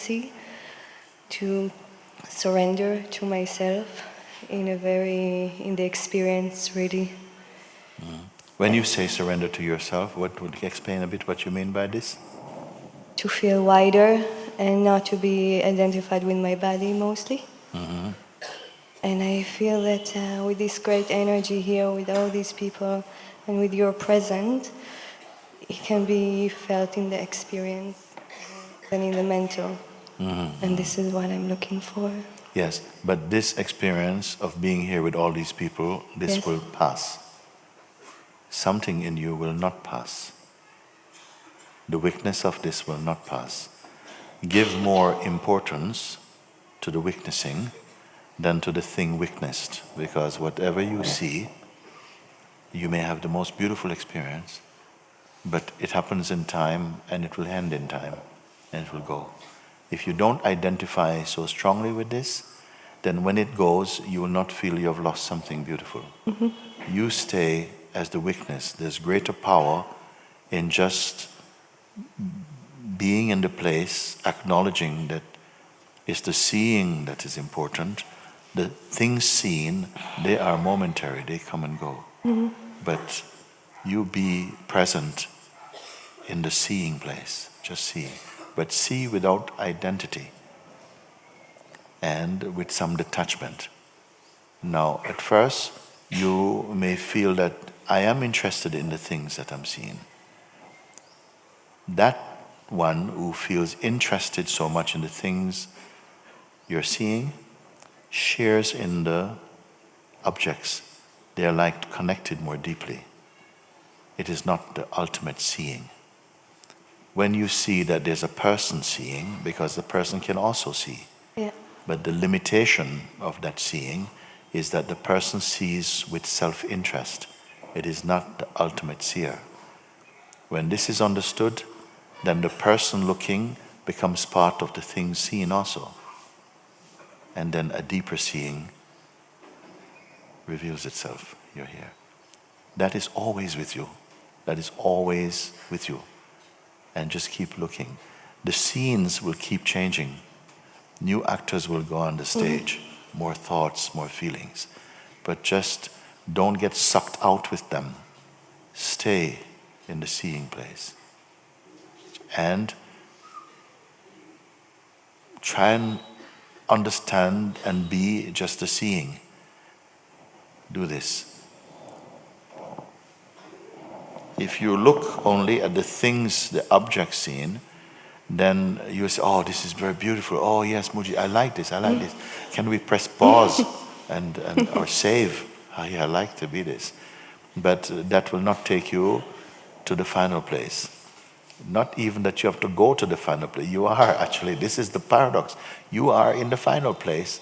see, to surrender to myself in the experience, really. When you say surrender to yourself, what would you explain a bit what you mean by this? To feel wider and not to be identified with my body mostly. And I feel that with this great energy here, with all these people, and with your presence, it can be felt in the experience and in the mental. And this is what I'm looking for. Yes, but this experience of being here with all these people, this Yes. will pass. Something in you will not pass. The weakness of this will not pass. Give more importance to the witnessing than to the thing witnessed, because whatever you see, you may have the most beautiful experience, but it happens in time and it will end in time and it will go. If you don't identify so strongly with this, then when it goes, you will not feel you have lost something beautiful. You stay as the witness. There's greater power in just being in the place, acknowledging that it's the seeing that is important. The things seen, they are momentary, they come and go. But you be present in the seeing place, just see. But see without identity and with some detachment. Now, at first, you may feel that I am interested in the things that I'm seeing. That one who feels interested so much in the things you're seeing shares in the objects. They are like connected more deeply. It is not the ultimate seeing. When you see that there's a person seeing, because the person can also see, but the limitation of that seeing is that the person sees with self-interest. It is not the ultimate seer. When this is understood, then the person looking becomes part of the thing seen also. And then a deeper seeing reveals itself. You're here. That is always with you. That is always with you. And just keep looking. The scenes will keep changing. New actors will go on the stage. More thoughts, more feelings. But just don't get sucked out with them. Stay in the seeing place. And try and understand and be just the seeing. Do this. If you look only at the things, the objects seen, then you say, oh, this is very beautiful. Oh, yes, Muji, I like this, I like this. Can we press pause and or save? Oh, yeah, I like to be this. But that will not take you to the final place. Not even that you have to go to the final place. You are actually, this is the paradox. You are in the final place,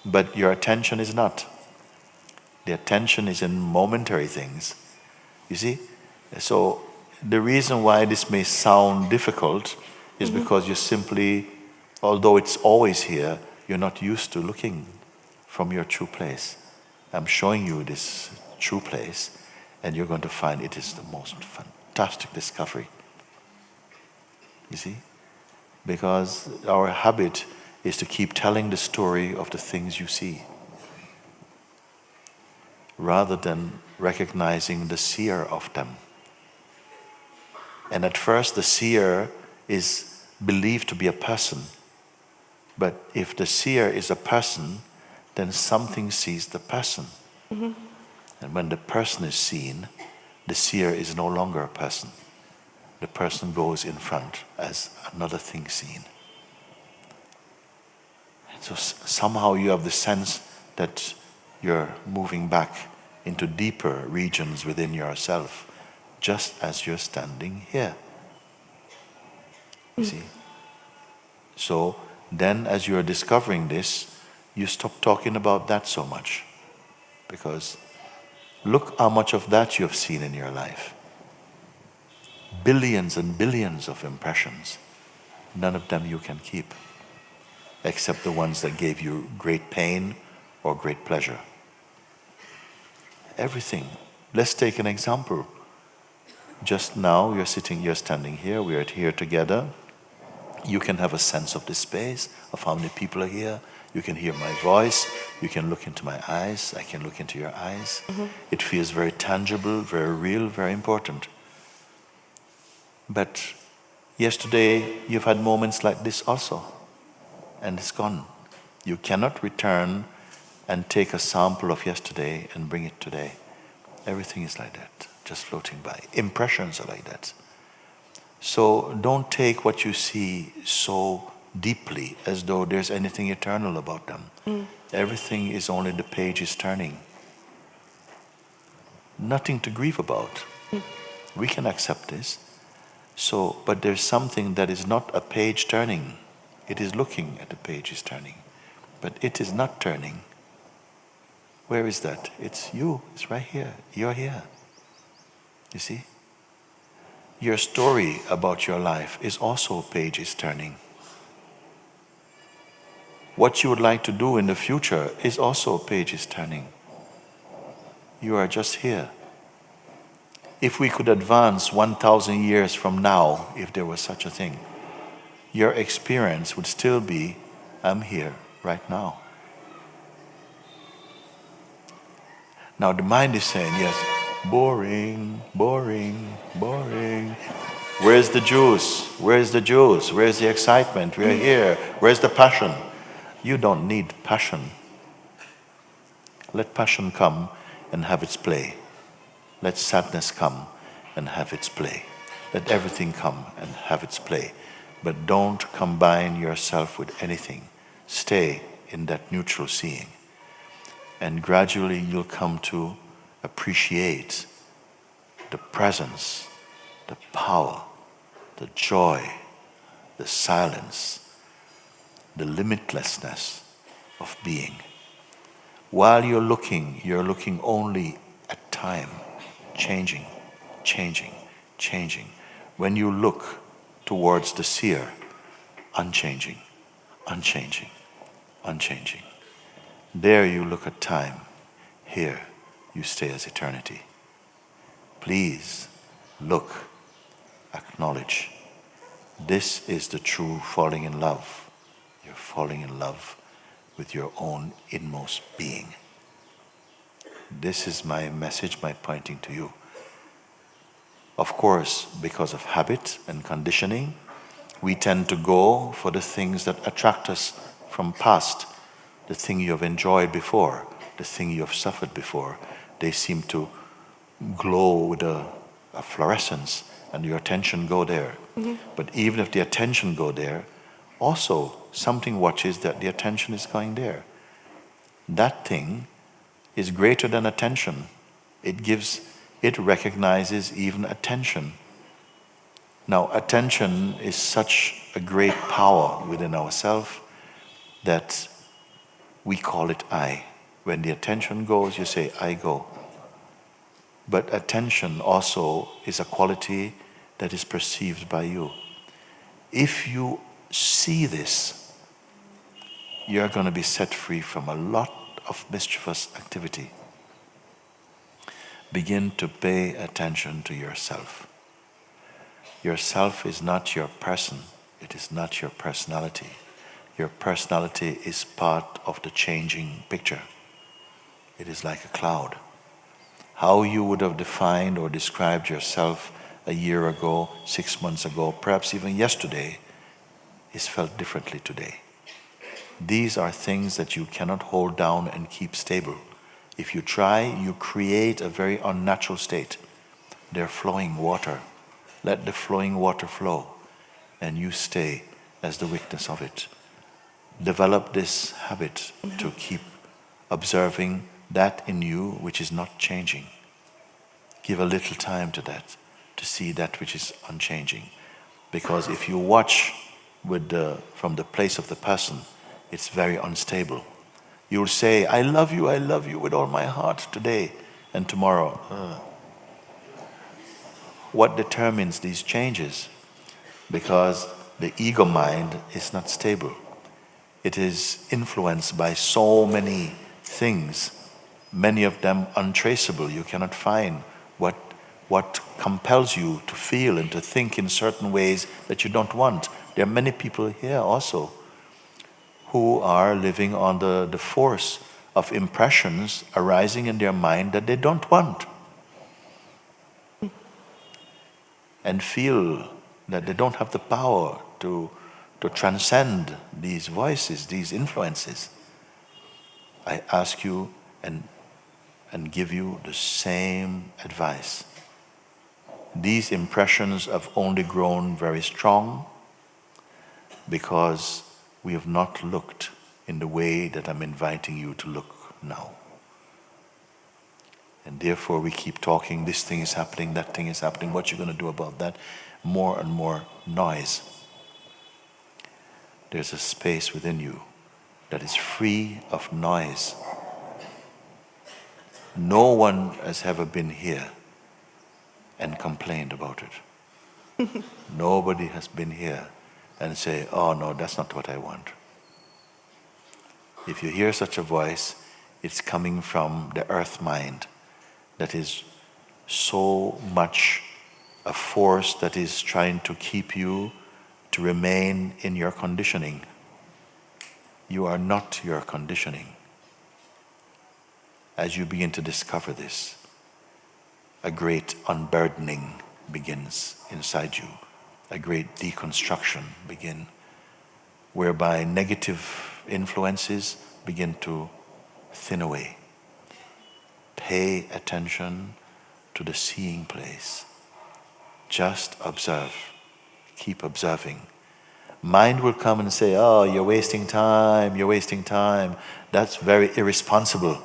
but your attention is not. The attention is in momentary things. You see? So the reason why this may sound difficult is because you simply, although it's always here, you're not used to looking from your true place. I'm showing you this true place, and you're going to find it is the most fantastic discovery. You see? Because our habit is to keep telling the story of the things you see, rather than recognizing the seer of them. And at first the seer is believed to be a person. But if the seer is a person, then something sees the person. And when the person is seen, the seer is no longer a person. The person goes in front as another thing seen. So somehow you have the sense that you're moving back into deeper regions within yourself, just as you're standing here. You see? So then as you're discovering this, you stop talking about that so much. Because look how much of that you have seen in your life. Billions and billions of impressions. None of them you can keep, except the ones that gave you great pain or great pleasure. Everything. Let's take an example. Just now you're standing here, we are here together. You can have a sense of the space, of how many people are here. You can hear my voice. You can look into my eyes. I can look into your eyes. It feels very tangible, very real, very important. But yesterday, you've had moments like this also, and it's gone. You cannot return and take a sample of yesterday and bring it today. Everything is like that, just floating by. Impressions are like that. So don't take what you see so deeply as though there's anything eternal about them. Everything is only the page is turning. Nothing to grieve about. We can accept this. So, but there's something that is not a page turning. It is looking at the page is turning. But it is not turning. Where is that? It's you. It's right here. You're here. You see? Your story about your life is also a page is turning. What you would like to do in the future is also a page is turning. You are just here. If we could advance 1,000 years from now, if there was such a thing, your experience would still be, I'm here right now. Now the mind is saying, yes, boring, boring, boring. Where's the juice? Where's the juice? Where's the excitement? We're here. Where's the passion? You don't need passion. Let passion come and have its play. Let sadness come and have its play. Let everything come and have its play. But don't combine yourself with anything. Stay in that neutral seeing. And gradually you'll come to appreciate the presence, the power, the joy, the silence, the limitlessness of being. While you're looking only at time, changing, changing, changing. When you look towards the seer, unchanging, unchanging, unchanging. There you look at time. Here you stay as eternity. Please look, acknowledge. This is the true falling in love. You're falling in love with your own inmost being. This is my message, my pointing to you. Of course, because of habit and conditioning, we tend to go for the things that attract us from past, the thing you have enjoyed before, the thing you have suffered before. They seem to glow with a fluorescence, and your attention go there. But even if the attention go there, also something watches that the attention is going there. That thing is greater than attention. It recognizes even attention. Now, attention is such a great power within ourselves that we call it I. When the attention goes, you say, I go. But attention also is a quality that is perceived by you. If you see this, you're going to be set free from a lot of mischievous activity. Begin to pay attention to yourself. Yourself is not your person. It is not your personality. Your personality is part of the changing picture. It is like a cloud. How you would have defined or described yourself a year ago, 6 months ago, perhaps even yesterday, is felt differently today. These are things that you cannot hold down and keep stable. If you try, you create a very unnatural state. They're flowing water. Let the flowing water flow, and you stay as the witness of it. Develop this habit to keep observing that in you which is not changing. Give a little time to that, to see that which is unchanging. Because if you watch from the place of the person, it's very unstable. You'll say, I love you with all my heart today, and tomorrow. What determines these changes? Because the ego mind is not stable. It is influenced by so many things, many of them untraceable. You cannot find what compels you to feel and to think in certain ways that you don't want. There are many people here also who are living under the force of impressions arising in their mind that they don't want, and feel that they don't have the power to transcend these voices, these influences. I ask you and give you the same advice. These impressions have only grown very strong because we have not looked in the way that I'm inviting you to look now. And therefore we keep talking, this thing is happening, that thing is happening, what you going to do about that? More and more noise. There's a space within you that is free of noise. No one has ever been here and complained about it. Nobody has been here and say, oh no, that's not what I want. If you hear such a voice, it's coming from the earth mind that is so much a force that is trying to keep you to remain in your conditioning. You are not your conditioning. As you begin to discover this, a great unburdening begins inside you. A great deconstruction begins, whereby negative influences begin to thin away. Pay attention to the seeing place. Just observe. Keep observing. Mind will come and say, oh, you're wasting time, you're wasting time. That's very irresponsible.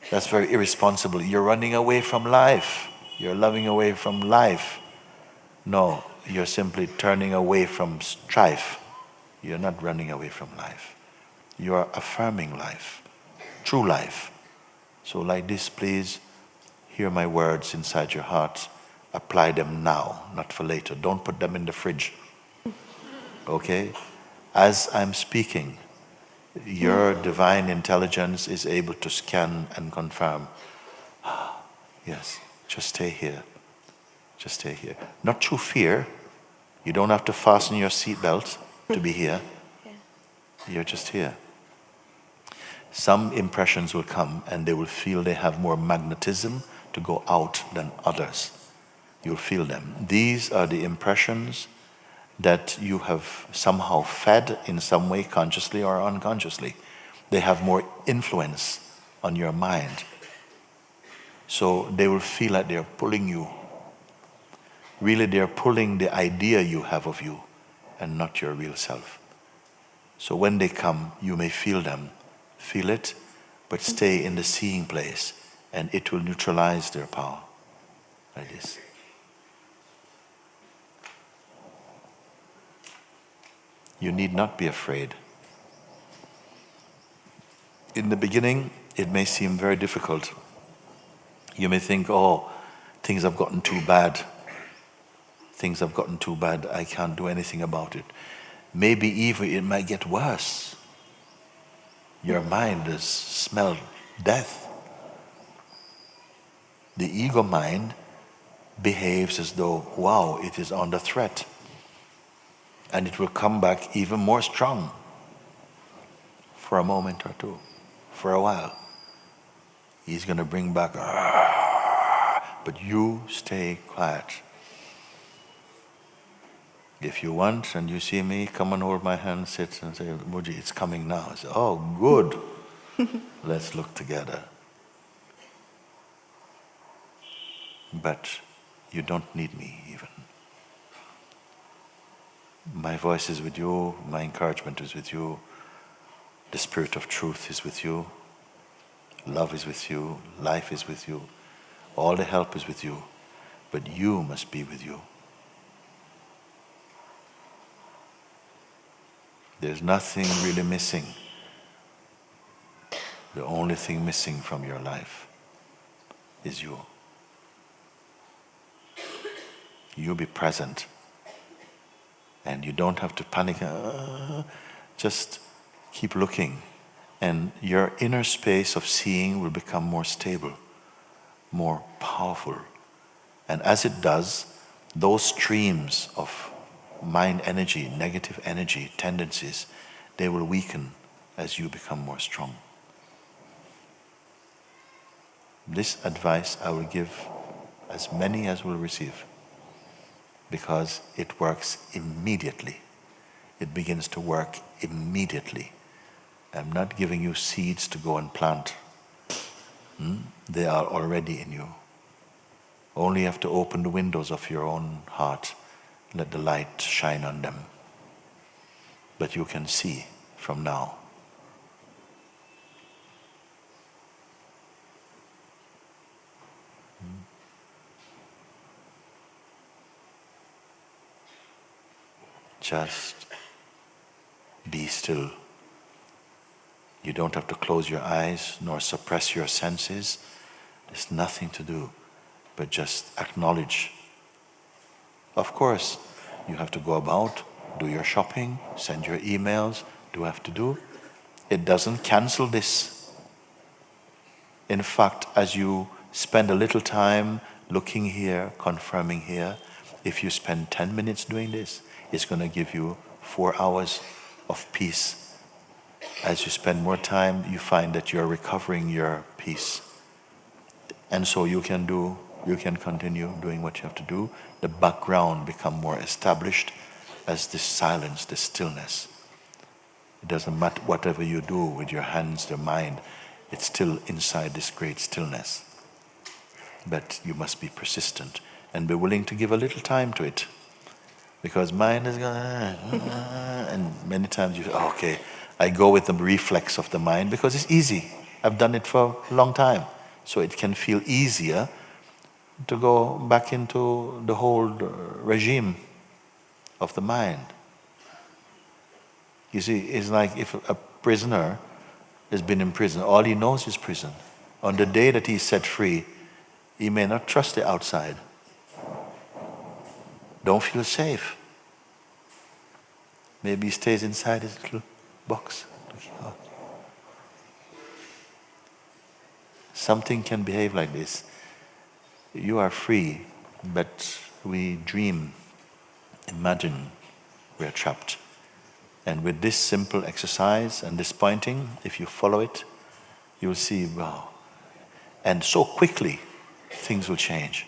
That's very irresponsible. You're running away from life. You're loving away from life. No, you're simply turning away from strife. You're not running away from life. You are affirming life, true life. So like this, please hear my words inside your heart. Apply them now, not for later. Don't put them in the fridge. Okay? As I'm speaking, your divine intelligence is able to scan and confirm. Yes, just stay here. Just stay here. Not through fear. You don't have to fasten your seatbelt to be here. You're just here. Some impressions will come and they will feel they have more magnetism to go out than others. You'll feel them. These are the impressions that you have somehow fed in some way, consciously or unconsciously. They have more influence on your mind. So they will feel like they're pulling you. Really, they're pulling the idea you have of you and not your real self. So when they come, you may feel them. Feel it, but stay in the seeing place and it will neutralize their power. Like this. You need not be afraid. In the beginning, it may seem very difficult. You may think, oh, things have gotten too bad. Things have gotten too bad, I can't do anything about it. Maybe even it might get worse. Your mind has smelled death. The ego mind behaves as though, wow, it is under threat. And it will come back even more strong for a moment or two, for a while. He's going to bring back, but you stay quiet. If you want and you see me, come and hold my hand, sit and say, Muji, it's coming now. I say, oh, good. Let's look together. But you don't need me even. My voice is with you, my encouragement is with you, the spirit of truth is with you, love is with you, life is with you, all the help is with you, but you must be with you. There's nothing really missing. The only thing missing from your life is you. You be present. And you don't have to panic. Just keep looking. And your inner space of seeing will become more stable, more powerful. And as it does, those streams of mind energy, negative energy, tendencies, they will weaken as you become more strong. This advice I will give as many as will receive, because it works immediately. It begins to work immediately. I'm not giving you seeds to go and plant. They are already in you. Only have to open the windows of your own heart, let the light shine on them. But you can see from now. Just be still. You don't have to close your eyes nor suppress your senses. There's nothing to do but just acknowledge. Of course, you have to go about, do your shopping, send your emails, do have to do. It doesn't cancel this. In fact, as you spend a little time looking here, confirming here, if you spend 10 minutes doing this, it's going to give you 4 hours of peace. As you spend more time, you find that you're recovering your peace. And so you can continue doing what you have to do. The background become more established as this silence, this stillness. It doesn't matter whatever you do with your hands, your mind, it's still inside this great stillness. But you must be persistent and be willing to give a little time to it. Because mind is going, and many times you say, okay, I go with the reflex of the mind because it's easy. I've done it for a long time. So it can feel easier to go back into the whole regime of the mind. You see, it's like if a prisoner has been in prison, all he knows is prison. On the day that he's set free, he may not trust the outside. Don't feel safe. Maybe he stays inside his little box. Something can behave like this. You are free, but we dream, imagine we're trapped. And with this simple exercise and this pointing, if you follow it, you will see, wow. And so quickly, things will change.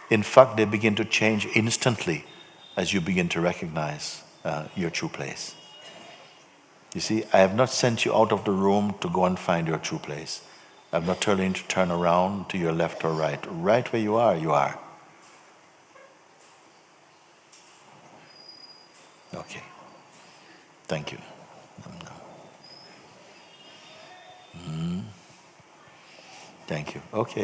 In fact, they begin to change instantly as you begin to recognize your true place. You see, I have not sent you out of the room to go and find your true place. I'm not telling you to turn around to your left or right. Right where you are, you are. Okay. Thank you. Thank you. Okay.